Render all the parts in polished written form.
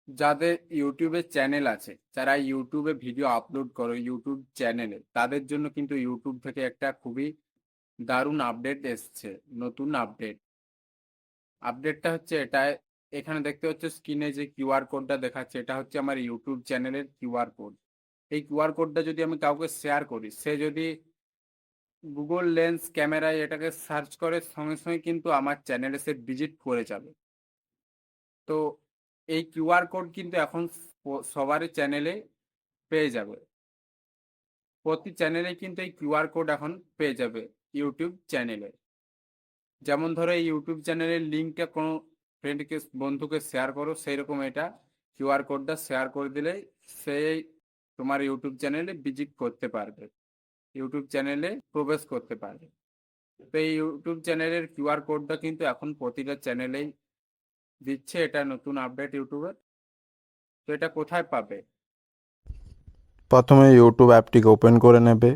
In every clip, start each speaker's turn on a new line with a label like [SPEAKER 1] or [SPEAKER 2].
[SPEAKER 1] যাদের ইউটিউবে চ্যানেল আছে, যারা ইউটিউবে ভিডিও আপলোড করে ইউটিউব চ্যানেলে, তাদের জন্য কিন্তু ইউটিউব থেকে একটা খুবই দারুণ আপডেট এসছে। নতুন আপডেটটা হচ্ছে এটাই। এখানে দেখতে হচ্ছে স্ক্রিনে যে কিউআর কোডটা দেখাচ্ছে, এটা হচ্ছে আমার ইউটিউব চ্যানেলের কিউআর কোড। এই কিউআর কোডটা যদি আমি কাউকে শেয়ার করি, সে যদি গুগল লেন্স ক্যামেরায় এটাকে সার্চ করে, সঙ্গে সঙ্গে কিন্তু আমার চ্যানেলে সে ভিজিট করে যাবে। তো এই কিউআর কোড কিন্তু এখন সবারই চ্যানেলে পেয়ে যাবে। প্রতি চ্যানেলে কিন্তু এই কিউআর কোড এখন পেয়ে যাবে ইউটিউব চ্যানেলে। যেমন ধরো এই ইউটিউব চ্যানেলের লিঙ্কটা কোনো ফ্রেন্ডকে, বন্ধুকে শেয়ার করো, সেই রকম এটা কিউআর কোডটা শেয়ার করে দিলে সেই তোমার ইউটিউব চ্যানেলে ভিজিট করতে পারবে, ইউটিউব চ্যানেলে প্রবেশ করতে পারবে। তো এই ইউটিউব চ্যানেলের কিউআর কোডটা কিন্তু এখন প্রতিটা চ্যানেলেই দিচ্ছে, এটা নতুন আপডেট ইউটিউবের। তো এটা কোথায় পাবে?
[SPEAKER 2] প্রথমে ইউটিউব অ্যাপটিকে ওপেন করে নেবে।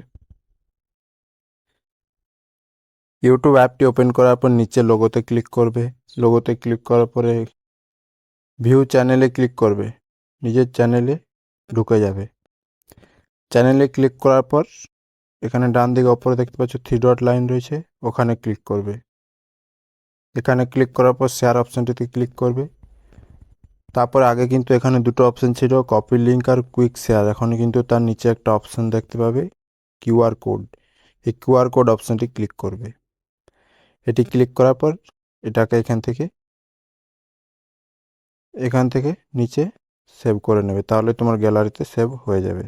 [SPEAKER 2] ইউটিউব অ্যাপটি ওপেন করার পর নিচে লোগোতে ক্লিক করবে। লোগোতে ক্লিক করার পরে ভিউ চ্যানেলে ক্লিক করবে। নিজের চ্যানেলে ঢুকে যাবে। চ্যানেলে ক্লিক করার পর এখানে ডান দিকে ওপরে দেখতে পাচ্ছ 3 ডট লাইন রয়েছে, ওখানে ক্লিক করবে। এখানে ক্লিক করার পর শেয়ার অপশানটিতে ক্লিক করবে। তারপরে আগে কিন্তু এখানে দুটো অপশান ছিল, কপি লিঙ্ক আর কুইক শেয়ার। এখন কিন্তু তার নিচে একটা অপশান দেখতে পাবে কিউআর কোড। এই কিউআর কোড অপশানটি ক্লিক করবে। এটি ক্লিক করার পর এটাকে এখান থেকে নিচে সেভ করে নেবে, তাহলে তোমার গ্যালারিতে সেভ হয়ে যাবে।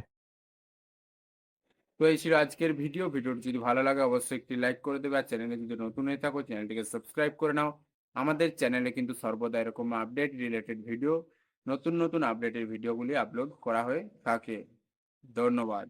[SPEAKER 1] তো এই ছিল আজকের ভিডিওটি যদি ভালো লাগে অবশ্যই একটি লাইক করে দেবে, আর চ্যানেলে যদি নতুন হয়ে থাকো চ্যানেলটিকে সাবস্ক্রাইব করে নাও। আমাদের চ্যানেলে কিন্তু সর্বদা এরকম আপডেট রিলেটেড ভিডিও, নতুন নতুন আপডেটের ভিডিওগুলি আপলোড করা হয়ে থাকে। ধন্যবাদ।